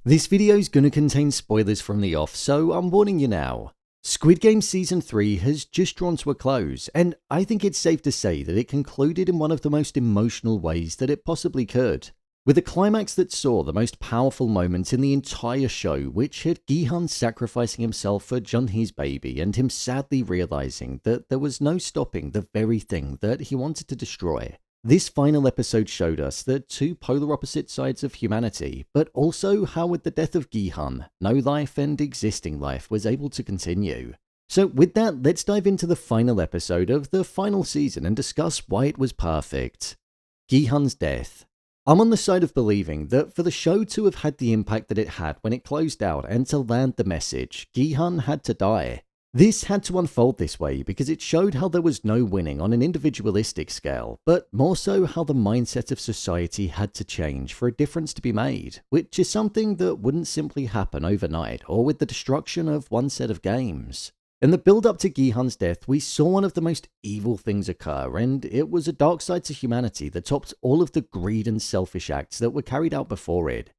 This video is going to contain spoilers from the off, so I'm warning you now. Squid Game Season 3 has just drawn to a close, and I think it's safe to say that it concluded in one of the most emotional ways that it possibly could. With a climax that saw the most powerful moment in the entire show, which had Gi-Hun sacrificing himself for Jun-Hee's baby and him sadly realizing that there was no stopping the very thing that he wanted to destroy. This final episode showed us the two polar opposite sides of humanity, but also how with the death of Gi-Hun, no life and existing life was able to continue. So with that, let's dive into the final episode of the final season and discuss why it was perfect. Gi-Hun's death. I'm on the side of believing that for the show to have had the impact that it had when it closed out and to land the message, Gi-Hun had to die. This had to unfold this way because it showed how there was no winning on an individualistic scale, but more so how the mindset of society had to change for a difference to be made, which is something that wouldn't simply happen overnight or with the destruction of one set of games. In the build-up to Gi-Hun's death, we saw one of the most evil things occur, and it was a dark side to humanity that topped all of the greed and selfish acts that were carried out before it.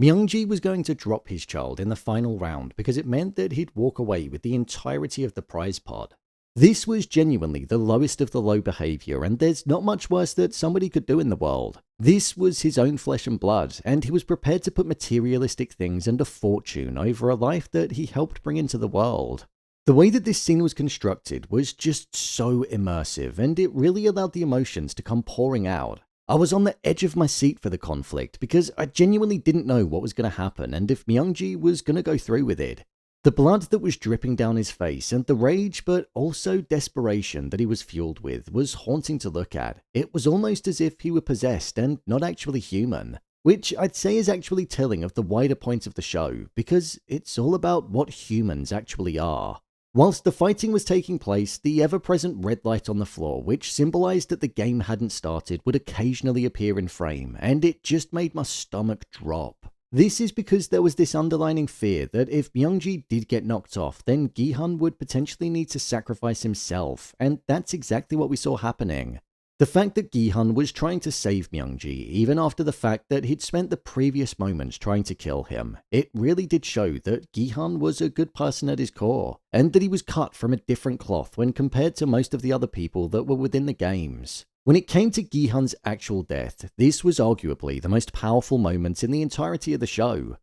Myung-Ji was going to drop his child in the final round because it meant that he'd walk away with the entirety of the prize pot. This was genuinely the lowest of the low behavior, and there's not much worse that somebody could do in the world. This was his own flesh and blood, and he was prepared to put materialistic things and a fortune over a life that he helped bring into the world. The way that this scene was constructed was just so immersive, and it really allowed the emotions to come pouring out. I was on the edge of my seat for the conflict because I genuinely didn't know what was going to happen and if Myung-Ji was going to go through with it. The blood that was dripping down his face and the rage but also desperation that he was fueled with was haunting to look at. It was almost as if he were possessed and not actually human, which I'd say is actually telling of the wider point of the show because it's all about what humans actually are. Whilst the fighting was taking place, the ever-present red light on the floor, which symbolized that the game hadn't started, would occasionally appear in frame, and it just made my stomach drop. This is because there was this underlining fear that if Myung-Ji did get knocked off, then Gi-Hun would potentially need to sacrifice himself, and that's exactly what we saw happening. The fact that Gi-Hun was trying to save Myung-Ji, even after the fact that he'd spent the previous moments trying to kill him, it really did show that Gi-Hun was a good person at his core, and that he was cut from a different cloth when compared to most of the other people that were within the games. When it came to Gi-Hun's actual death, this was arguably the most powerful moment in the entirety of the show.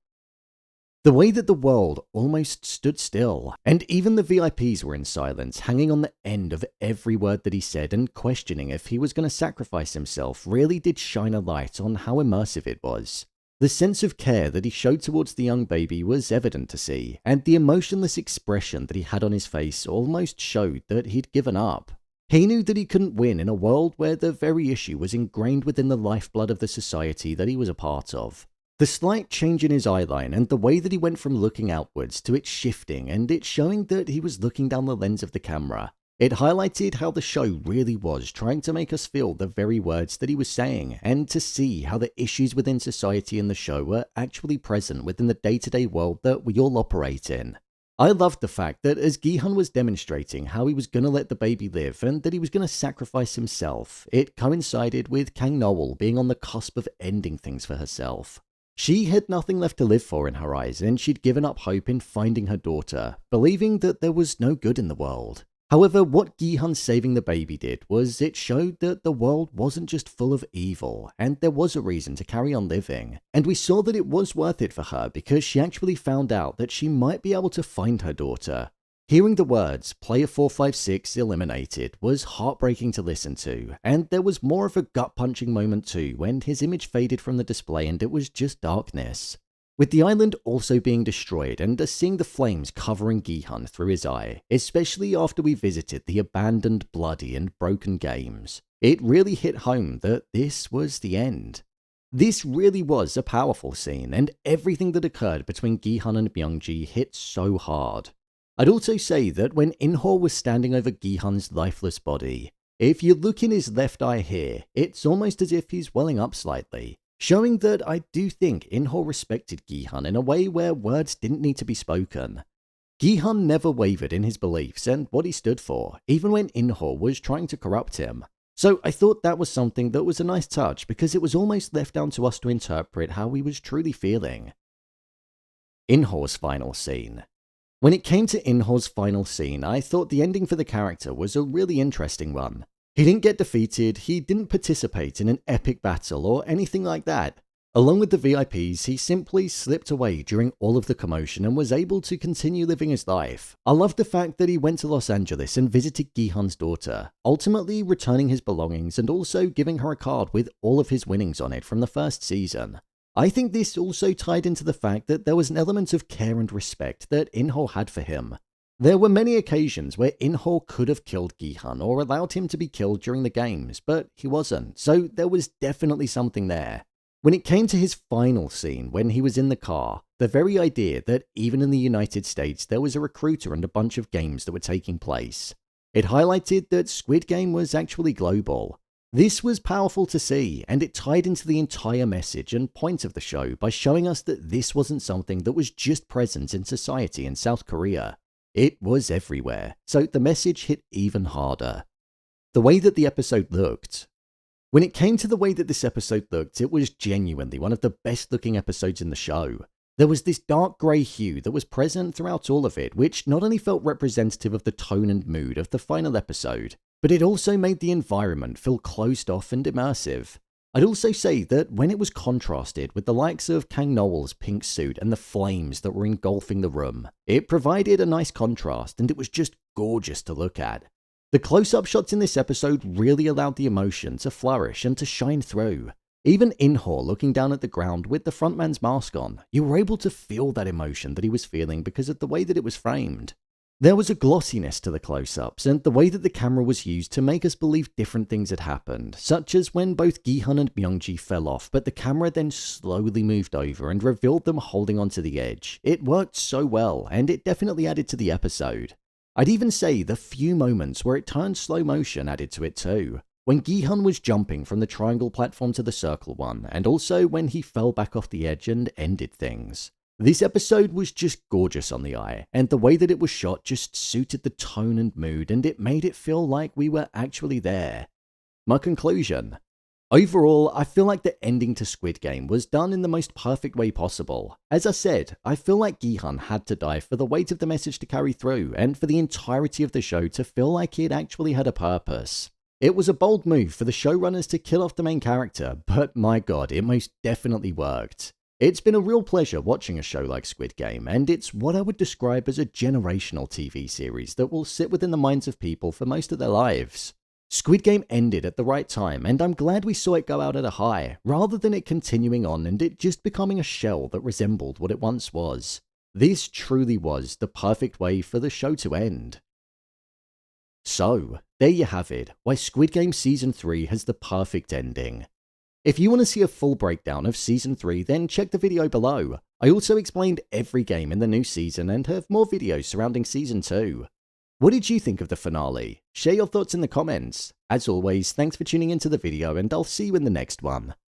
The way that the world almost stood still, and even the VIPs were in silence, hanging on the end of every word that he said and questioning if he was going to sacrifice himself, really did shine a light on how immersive it was. The sense of care that he showed towards the young baby was evident to see, and the emotionless expression that he had on his face almost showed that he'd given up. He knew that he couldn't win in a world where the very issue was ingrained within the lifeblood of the society that he was a part of. The slight change in his eyeline and the way that he went from looking outwards to it shifting and it showing that he was looking down the lens of the camera. It highlighted how the show really was trying to make us feel the very words that he was saying and to see how the issues within society in the show were actually present within the day-to-day world that we all operate in. I loved the fact that as Gi-Hun was demonstrating how he was going to let the baby live and that he was going to sacrifice himself, it coincided with Kang Noel being on the cusp of ending things for herself. She had nothing left to live for in her eyes, and she'd given up hope in finding her daughter, believing that there was no good in the world. However, what Gi-Hun saving the baby did was it showed that the world wasn't just full of evil, and there was a reason to carry on living. And we saw that it was worth it for her because she actually found out that she might be able to find her daughter. Hearing the words, Player 456 eliminated, was heartbreaking to listen to, and there was more of a gut-punching moment too when his image faded from the display and it was just darkness. With the island also being destroyed and us seeing the flames covering Gi-Hun through his eye, especially after we visited the abandoned, bloody and broken games, it really hit home that this was the end. This really was a powerful scene, and everything that occurred between Gi-Hun and Myung-Ji hit so hard. I'd also say that when In-Ho was standing over Gi-Hun's lifeless body, if you look in his left eye here, it's almost as if he's welling up slightly, showing that I do think In-Ho respected Gi-Hun in a way where words didn't need to be spoken. Gi-Hun never wavered in his beliefs and what he stood for, even when In-Ho was trying to corrupt him. So I thought that was something that was a nice touch because it was almost left down to us to interpret how he was truly feeling. In-Ho's final scene. When it came to In-Ho's final scene, I thought the ending for the character was a really interesting one. He didn't get defeated, he didn't participate in an epic battle or anything like that. Along with the VIPs, he simply slipped away during all of the commotion and was able to continue living his life. I love the fact that he went to Los Angeles and visited Gi-Hun's daughter, ultimately returning his belongings and also giving her a card with all of his winnings on it from the first season. I think this also tied into the fact that there was an element of care and respect that In-Ho had for him. There were many occasions where In-Ho could have killed Gi-Hun or allowed him to be killed during the games, but he wasn't, so there was definitely something there. When it came to his final scene when he was in the car, the very idea that even in the United States there was a recruiter and a bunch of games that were taking place, it highlighted that Squid Game was actually global. This was powerful to see, and it tied into the entire message and point of the show by showing us that this wasn't something that was just present in society in South Korea. It was everywhere, so the message hit even harder. The way that the episode looked. When it came to the way that this episode looked, it was genuinely one of the best looking episodes in the show. There was this dark grey hue that was present throughout all of it, which not only felt representative of the tone and mood of the final episode, but it also made the environment feel closed off and immersive. I'd also say that when it was contrasted with the likes of Kang Noel's pink suit and the flames that were engulfing the room, it provided a nice contrast and it was just gorgeous to look at. The close-up shots in this episode really allowed the emotion to flourish and to shine through. Even In-Ho looking down at the ground with the frontman's mask on, you were able to feel that emotion that he was feeling because of the way that it was framed. There was a glossiness to the close-ups and the way that the camera was used to make us believe different things had happened, such as when both Gi-Hun and Myung-Ji fell off but the camera then slowly moved over and revealed them holding onto the edge. It worked so well and it definitely added to the episode. I'd even say the few moments where it turned slow motion added to it too. When Gi-Hun was jumping from the triangle platform to the circle one, and also when he fell back off the edge and ended things. This episode was just gorgeous on the eye, and the way that it was shot just suited the tone and mood, and it made it feel like we were actually there. My conclusion. Overall, I feel like the ending to Squid Game was done in the most perfect way possible. As I said, I feel like Gi-Hun had to die for the weight of the message to carry through, and for the entirety of the show to feel like it actually had a purpose. It was a bold move for the showrunners to kill off the main character, but my god, it most definitely worked. It's been a real pleasure watching a show like Squid Game, and it's what I would describe as a generational TV series that will sit within the minds of people for most of their lives. Squid Game ended at the right time, and I'm glad we saw it go out at a high, rather than it continuing on and it just becoming a shell that resembled what it once was. This truly was the perfect way for the show to end. So, there you have it, why Squid Game Season 3 has the perfect ending. If you want to see a full breakdown of Season 3, then check the video below. I also explained every game in the new season and have more videos surrounding Season 2. What did you think of the finale? Share your thoughts in the comments. As always, thanks for tuning into the video and I'll see you in the next one.